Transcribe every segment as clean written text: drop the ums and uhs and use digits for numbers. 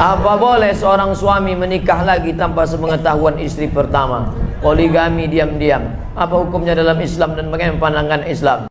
Apa boleh seorang suami menikah lagi tanpa sepengetahuan istri pertama? Poligami diam-diam. Apa hukumnya dalam Islam dan bagaimana pandangan Islam?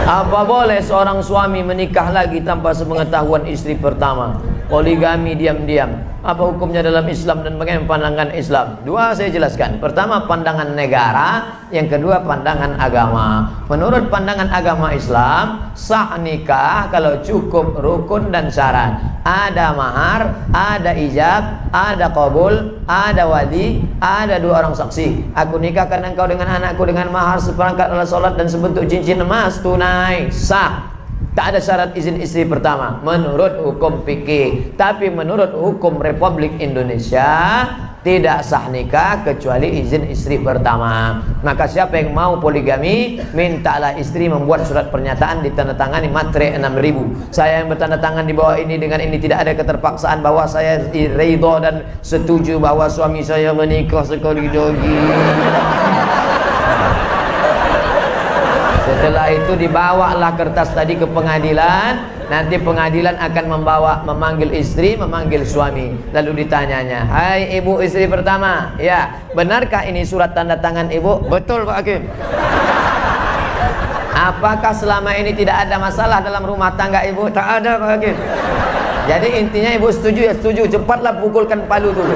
Apa boleh seorang suami menikah lagi tanpa sepengetahuan istri pertama? Poligami diam-diam. Apa hukumnya dalam Islam dan bagaimana pandangan Islam? Dua saya jelaskan. Pertama pandangan negara, yang kedua pandangan agama. Menurut pandangan agama Islam, sah nikah kalau cukup rukun dan syarat. Ada mahar, ada ijab, ada qabul, ada wali, ada dua orang saksi. Aku nikahkan engkau dengan anakku dengan mahar seperangkat alat salat dan sebentuk cincin emas tunai. Sah. Tak ada syarat izin istri pertama menurut hukum fikih. Tapi menurut hukum Republik Indonesia tidak sah nikah kecuali izin istri pertama. Maka siapa yang mau poligami, mintalah istri membuat surat pernyataan ditandatangani matre 6.000. Saya yang bertanda tangan di bawah ini, dengan ini tidak ada keterpaksaan bahwa saya ridho dan setuju bahwa suami saya menikah sekali lagi. Setelah itu dibawalah kertas tadi ke pengadilan. Nanti pengadilan akan memanggil istri, memanggil suami. Lalu ditanyanya, hai ibu istri pertama, ya benarkah ini surat tanda tangan ibu? Betul Pak Hakim. Apakah selama ini tidak ada masalah dalam rumah tangga ibu? Tak ada Pak Hakim. Jadi intinya ibu setuju ya setuju. Cepatlah pukulkan palu dulu.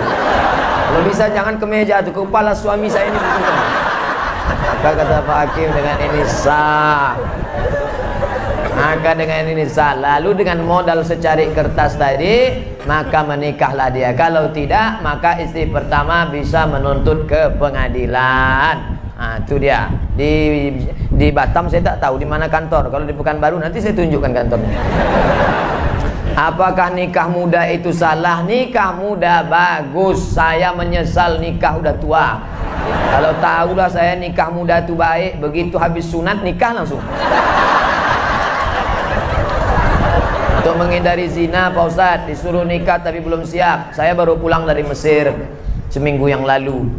Kalau bisa jangan ke meja tuh, kepala suami saya ini pukulkan. Maka kata Pak Hakim dengan ini sah. Maka dengan ini sah. Lalu dengan modal secari kertas tadi, maka menikahlah dia. Kalau tidak, maka istri pertama bisa menuntut ke pengadilan. Nah, itu dia. Di Batam saya tak tahu di mana kantor. Kalau di Pekanbaru nanti saya tunjukkan kantornya. Apakah nikah muda itu salah? Nikah muda bagus. Saya menyesal nikah udah tua. Kalau tahulah saya nikah muda itu baik, begitu habis sunat nikah langsung. Untuk menghindari zina Pak Ustadz, disuruh nikah tapi belum siap. Saya baru pulang dari Mesir seminggu yang lalu.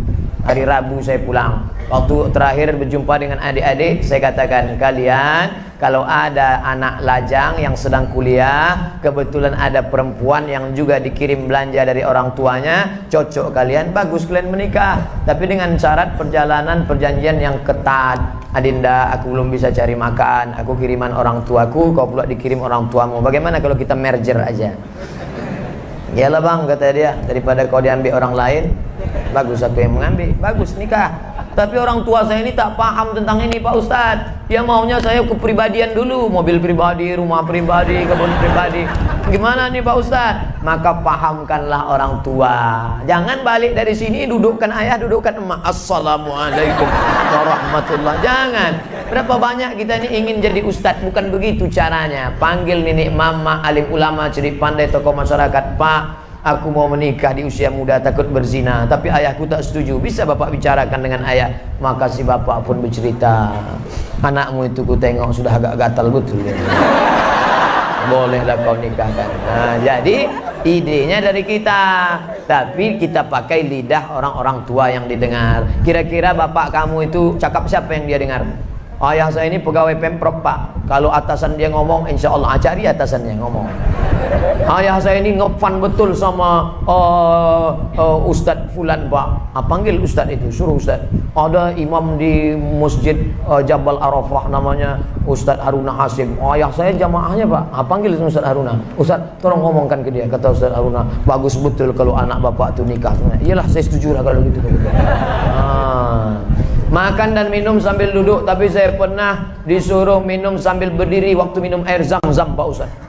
Hari Rabu saya pulang. Waktu terakhir berjumpa dengan adik-adik, saya katakan, kalian kalau ada anak lajang yang sedang kuliah, kebetulan ada perempuan yang juga dikirim belanja dari orang tuanya, cocok kalian, bagus kalian menikah. Tapi dengan syarat perjalanan perjanjian yang ketat. Adinda, aku belum bisa cari makan, aku kiriman orang tuaku, kau pula dikirim orang tuamu. Bagaimana kalau kita merger aja? Yalah bang, kata dia, daripada kau diambil orang lain, bagus aku yang mengambil, bagus nikah. Tapi orang tua saya ini tak paham tentang ini Pak Ustadz. Dia maunya saya kepribadian dulu, mobil pribadi, rumah pribadi, kebun pribadi. Gimana nih Pak Ustadz? Maka pahamkanlah orang tua. Jangan balik dari sini dudukkan ayah, dudukkan emak. Assalamualaikum warahmatullah. Jangan. Berapa banyak kita ini ingin jadi ustadz, bukan begitu caranya. Panggil nenek mama, alim ulama, cerdik pandai, tokoh masyarakat. Pak, aku mau menikah di usia muda, takut berzina, tapi ayahku tak setuju. Bisa bapak bicarakan dengan ayah? Maka si bapak pun bercerita, anakmu itu ku tengok sudah agak gatal betul ya. Bolehlah kau nikahkan. Nah, jadi idenya dari kita, tapi kita pakai lidah orang-orang tua yang didengar. Kira-kira bapak kamu itu cakap siapa yang dia dengar? Ayah saya ini pegawai Pemprov Pak. Kalau atasan dia ngomong, insya Allah cari atasannya ngomong. Ayah saya ini ngefan betul sama Ustadz Fulan Pak. Panggil Ustadz itu, suruh Ustadz. Ada imam di masjid Jabal Arafah namanya Ustadz Haruna Hasim. Ayah saya jamaahnya Pak. Panggil Ustadz Haruna. Ustadz tolong ngomongkan ke dia. Kata Ustadz Haruna, bagus betul kalau anak bapak itu nikah. Iyalah saya setuju lah kalau gitu. Makan dan minum sambil duduk, tapi saya pernah disuruh minum sambil berdiri waktu minum air zam-zam Pak Ustadz.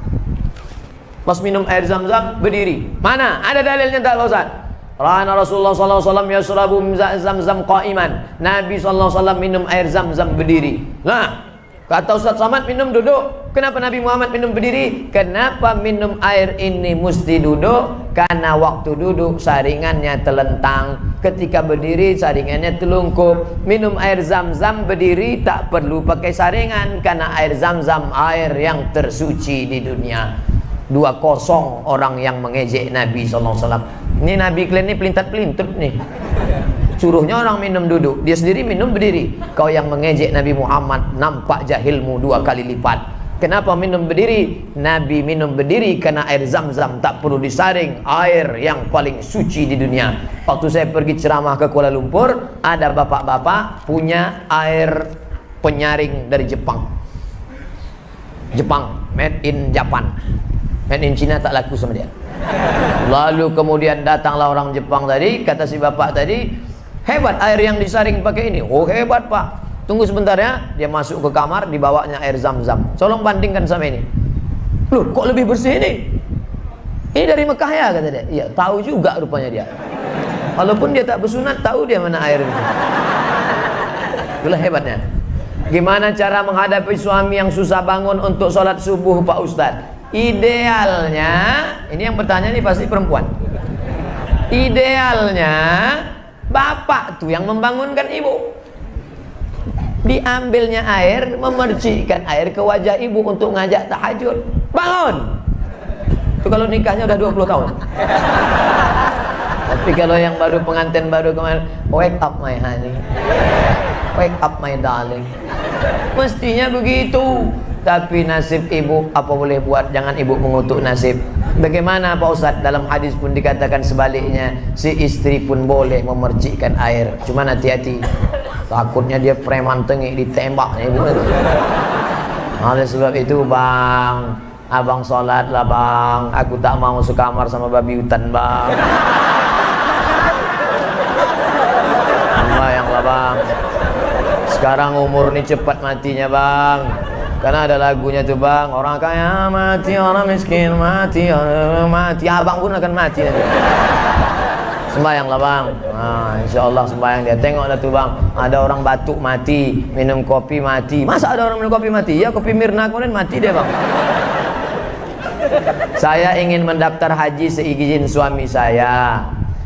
Pas minum air zam-zam berdiri. Mana? Ada dalilnya tak Pak Ustadz? Rana Rasulullah SAW yashrabu zam-zam qa'iman. Nabi SAW minum air zam-zam berdiri. Nah, kata Ustadz Somad minum duduk. Kenapa Nabi Muhammad minum berdiri? Kenapa minum air ini mesti duduk? Karena waktu duduk saringannya telentang, ketika berdiri saringannya telungkup. Minum air zam-zam berdiri tak perlu pakai saringan, karena air zam-zam air yang tersuci di dunia. 2-0 orang yang mengejek Nabi SAW. Ini Nabi kalian ini pelintat-pelintut nih. Suruhnya orang minum duduk, dia sendiri minum berdiri. Kau yang mengejek Nabi Muhammad, nampak jahilmu 2 kali lipat. Kenapa minum berdiri? Nabi minum berdiri karena air Zam-Zam tak perlu disaring, air yang paling suci di dunia. Waktu saya pergi ceramah ke Kuala Lumpur, ada bapak-bapak punya air penyaring dari Jepang. Jepang, made in Japan. Made in China tak laku sama dia. Lalu kemudian datanglah orang Jepang tadi, kata si bapak tadi, hebat air yang disaring pakai ini. Oh hebat pak. Tunggu sebentar ya. Dia masuk ke kamar, dibawanya air Zam-Zam. Tolong bandingkan sama ini. Loh kok lebih bersih ini? Ini dari Mekah ya kata dia. Iya tahu juga rupanya dia. Walaupun dia tak bersunat, tahu dia mana air itu. Itulah hebatnya. Gimana cara menghadapi suami yang susah bangun untuk sholat subuh Pak Ustadz? Idealnya, ini yang bertanya nih pasti perempuan. Idealnya bapak tuh yang membangunkan ibu. Diambilnya air, memercikkan air ke wajah ibu untuk ngajak tahajud. Bangun. Itu kalau nikahnya udah 20 tahun. Tapi kalau yang baru pengantin baru kemarin, wake up my honey, wake up my darling. Mestinya begitu. Tapi nasib ibu apa boleh buat, jangan ibu mengutuk nasib. Bagaimana Pak Ustadz? Dalam hadis pun dikatakan sebaliknya, si istri pun boleh memercikkan air. Cuman hati-hati, takutnya dia preman tengik ditembak ibu. Oleh sebab itu bang, abang sholat lah bang. Aku tak mau sekamar sama babi hutan bang. Sembahyang lah bang. Sekarang umur ini cepat matinya bang. Karena ada lagunya tuh bang, orang kaya mati, orang miskin mati, orang mati, abang pun akan mati nanti. Sembayang lah bang. Nah, insya Allah sembayang dia. Tengoklah tuh bang, ada orang batuk mati, minum kopi mati. Masa ada orang minum kopi mati? Ya kopi Mirna kemudian mati dia bang. Saya ingin mendaftar haji seizin suami saya.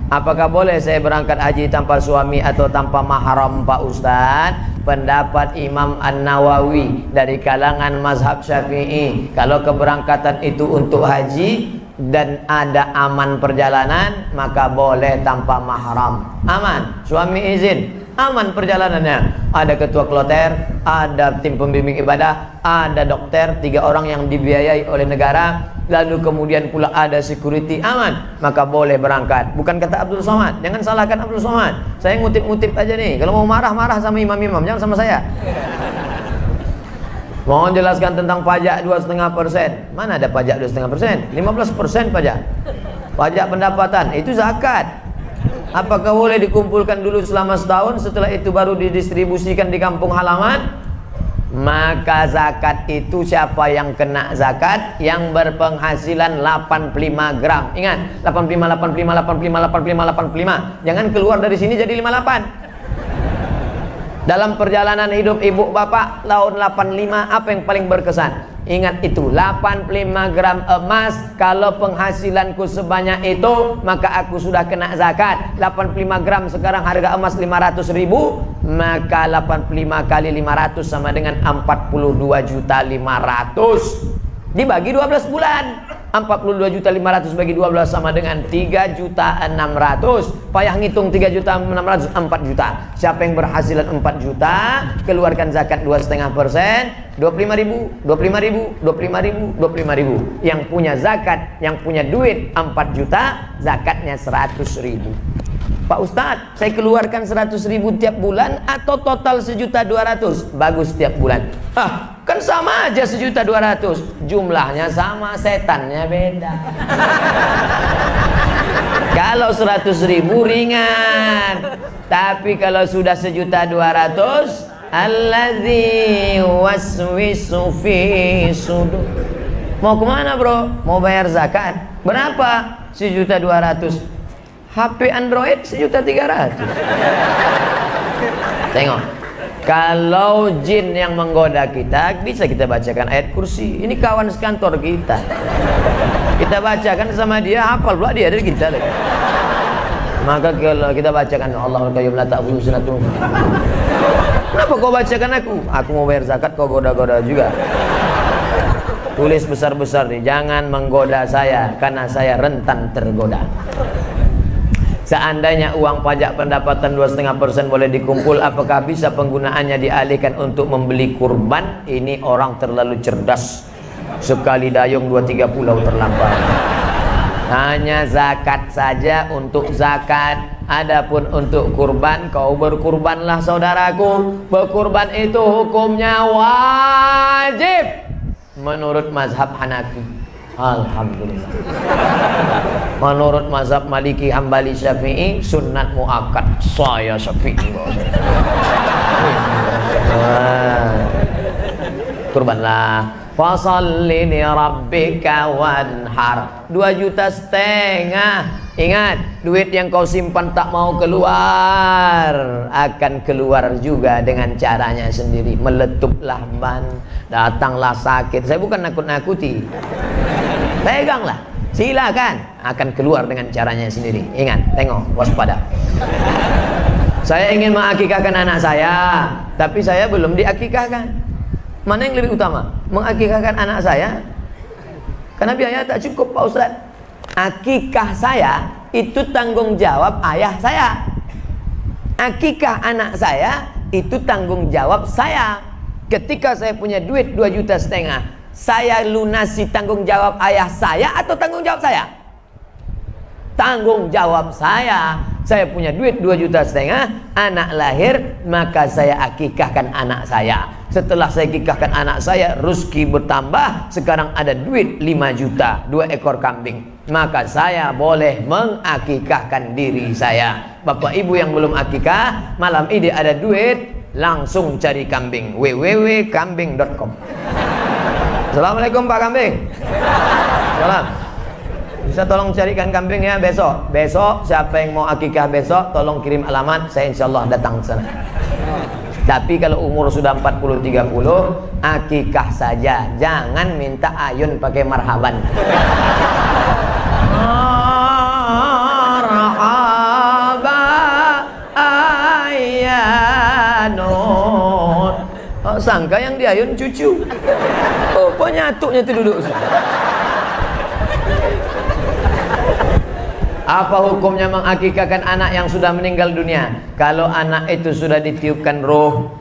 Apakah boleh saya berangkat haji tanpa suami atau tanpa mahram Pak Ustadz? Pendapat Imam An-Nawawi dari kalangan mazhab Syafi'i, kalau keberangkatan itu untuk haji dan ada aman perjalanan, maka boleh tanpa mahram. Aman, suami izin, aman perjalanannya. Ada ketua kloter, ada tim pembimbing ibadah, ada dokter, 3 orang yang dibiayai oleh negara, lalu kemudian pula ada security, aman, maka boleh berangkat. Bukan kata Abdul Somad, jangan salahkan Abdul Somad. Saya ngutip-ngutip aja nih. Kalau mau marah-marah sama imam-imam, jangan sama saya. Mohon jelaskan tentang pajak 2,5%. Mana ada pajak 2,5%? 15% pajak. Pajak pendapatan, itu zakat. Apakah boleh dikumpulkan dulu selama setahun, setelah itu baru didistribusikan di kampung halaman? Maka zakat itu siapa yang kena zakat? Yang berpenghasilan 85 gram. Ingat, 85, 85, 85, 85, 85. Jangan keluar dari sini jadi 58. Dalam perjalanan hidup ibu bapak tahun 85, apa yang paling berkesan? Ingat itu, 85 gram emas. Kalau penghasilanku sebanyak itu, maka aku sudah kena zakat. 85 gram sekarang harga emas 500.000, maka 85 kali 500 sama dengan 42.500.000. Dibagi 12 bulan. 42.500.000 bagi 12 sama dengan 3.600.000. Payah ngitung 3.600.000, 4 juta. Siapa yang berhasilan 4 juta, keluarkan zakat 2,5%, 25.000, 25.000, 25.000, 25.000. Yang punya zakat, yang punya duit 4 juta, zakatnya 100.000. Pak Ustadz, saya keluarkan 100.000 tiap bulan atau total 1.200.000? Bagus tiap bulan. Ah, kan sama aja 1.200.000. Jumlahnya sama, setannya beda. Kalau 100.000 ringan. Tapi kalau sudah 1.200.000, allazi waswisu fi sudur. Mau kemana bro? Mau bayar zakat. Berapa? 1.200.000. HP Android 1.300.000. Tengok, kalau jin yang menggoda kita, bisa kita bacakan ayat kursi. Ini kawan sekantor kita. Kita bacakan sama dia, hafal pula dia dari kita lagi. Maka kalau kita bacakan Allahul Qayyum la ta'khudhuhu sinatun. Kenapa kau bacakan aku? Aku mau bayar zakat, kau goda-goda juga. Tulis besar-besar nih, jangan menggoda saya karena saya rentan tergoda. Seandainya uang pajak pendapatan 2,5% boleh dikumpul, apakah bisa penggunaannya dialihkan untuk membeli kurban? Ini orang terlalu cerdas. Sekali dayung 2-3 pulau terlampau. Hanya zakat saja untuk zakat. Adapun untuk kurban, kau berkurbanlah saudaraku. Berkurban itu hukumnya wajib menurut mazhab Hanafi. Alhamdulillah. Menurut mazhab Maliki, Hambali, Syafi'i sunnat muakkad. Saya Syafi'i. Kurbanlah. Fasalli li rabbika wanhar. 2,5 juta. Ingat, duit yang kau simpan tak mau keluar akan keluar juga dengan caranya sendiri. Meletuplah ban, datanglah sakit. Saya bukan nakut-nakuti. Peganglah, silakan, akan keluar dengan caranya sendiri. Ingat, tengok, waspada. Saya ingin mengakikahkan anak saya, tapi saya belum diakikahkan. Mana yang lebih utama? Mengakikahkan anak saya? Karena biaya tak cukup, Pak Ustaz. Akikah saya itu tanggung jawab ayah saya. Akikah anak saya itu tanggung jawab saya. Ketika saya punya duit 2,5 juta, saya lunasi tanggung jawab ayah saya atau tanggung jawab saya? Tanggung jawab saya. Saya punya duit 2,5 juta, anak lahir, maka saya akikahkan anak saya. Setelah saya akikahkan anak saya, rezeki bertambah, sekarang ada duit 5 juta, 2 ekor kambing. Maka saya boleh mengakikahkan diri saya. Bapak ibu yang belum akikah, malam ini ada duit, langsung cari kambing. www.kambing.com. Assalamualaikum Pak Kambing. Salam. Bisa tolong carikan kambing ya besok. Besok siapa yang mau akikah besok, tolong kirim alamat, saya insyaallah datang ke sana. Tapi kalau umur sudah 40-30, akikah saja. Jangan minta ayun pakai marhaban. Marhaba ayyanun. Oh, sangka yang diayun cucu. Oh, penyatuknya itu duduk. Apa hukumnya mengakikahkan anak yang sudah meninggal dunia? Kalau anak itu sudah ditiupkan roh,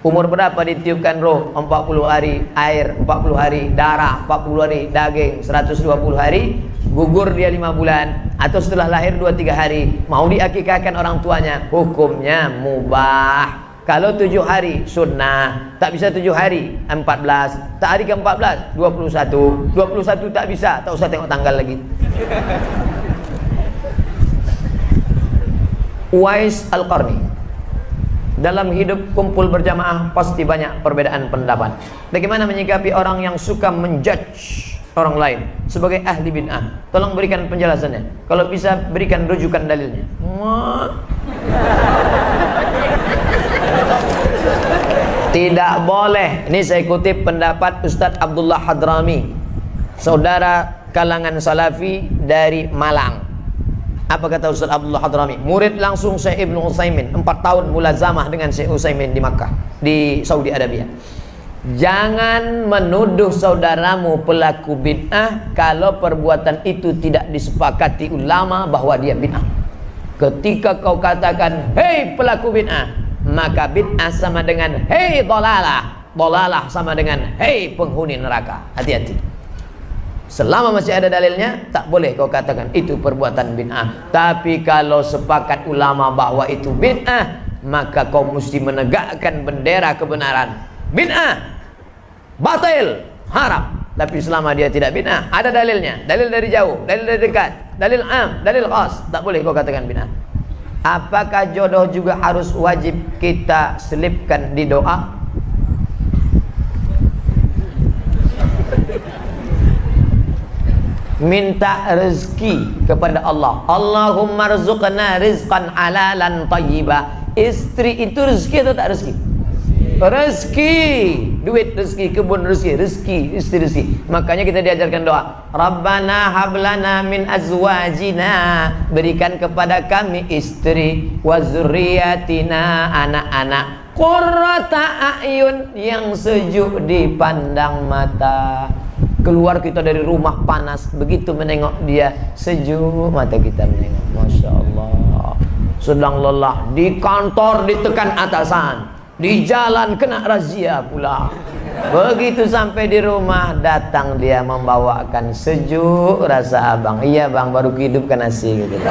umur berapa ditiupkan roh? 40 hari air, 40 hari darah, 40 hari daging, 120 hari, gugur dia 5 bulan, atau setelah lahir 2-3 hari, mau diakikahkan orang tuanya, hukumnya mubah. Kalau 7 hari sunnah, tak bisa 7 hari 14, tak hari ke-14 21 tak bisa, tak usah tengok tanggal lagi. Uwais Al-Qarni, dalam hidup kumpul berjamaah pasti banyak perbedaan pendapat. Bagaimana menyikapi orang yang suka menjudge orang lain sebagai ahli bid'ah? Tolong berikan penjelasannya. Kalau bisa berikan rujukan dalilnya. Tidak boleh. Ini saya kutip pendapat Ustadz Abdullah Hadrami, saudara kalangan salafi dari Malang. Apa kata Ustaz Abdullah Hadrami? Murid langsung Syekh Ibnu Utsaimin, 4 tahun mulazamah dengan Syekh Utsaimin di Makkah, di Saudi Arabia. Jangan menuduh saudaramu pelaku bid'ah kalau perbuatan itu tidak disepakati ulama bahwa dia bid'ah. Ketika kau katakan, hei pelaku bid'ah, maka bid'ah sama dengan hei dolalah, dolalah sama dengan hei penghuni neraka. Hati-hati. Selama masih ada dalilnya, tak boleh kau katakan itu perbuatan bid'ah. Tapi kalau sepakat ulama bahwa itu bid'ah, maka kau mesti menegakkan bendera kebenaran. Bid'ah, batil, haram. Tapi selama dia tidak bid'ah, ada dalilnya. Dalil dari jauh, dalil dari dekat, dalil am, dalil khas, tak boleh kau katakan bid'ah. Apakah jodoh juga harus wajib kita selipkan di doa? Minta rezeki kepada Allah. Allahumma rzuqna rizqan halalan thayyiba. Istri itu rezeki atau tak rezeki? Rezeki. Duit rezeki, kebun rezeki, rezeki, istri rezeki. Makanya kita diajarkan doa, Rabbana hablana min azwajina, berikan kepada kami istri, wa dzurriyyatina, anak-anak, qurrata a'yun, yang sejuk dipandang mata. Keluar kita dari rumah panas, begitu menengok dia sejuk mata kita menengok. Masya Allah. Sedang lelah di kantor ditekan atasan, di jalan kena razia pula. Begitu sampai di rumah datang dia membawakan sejuk rasa abang. Iya bang, baru hidupkan nasi gitu.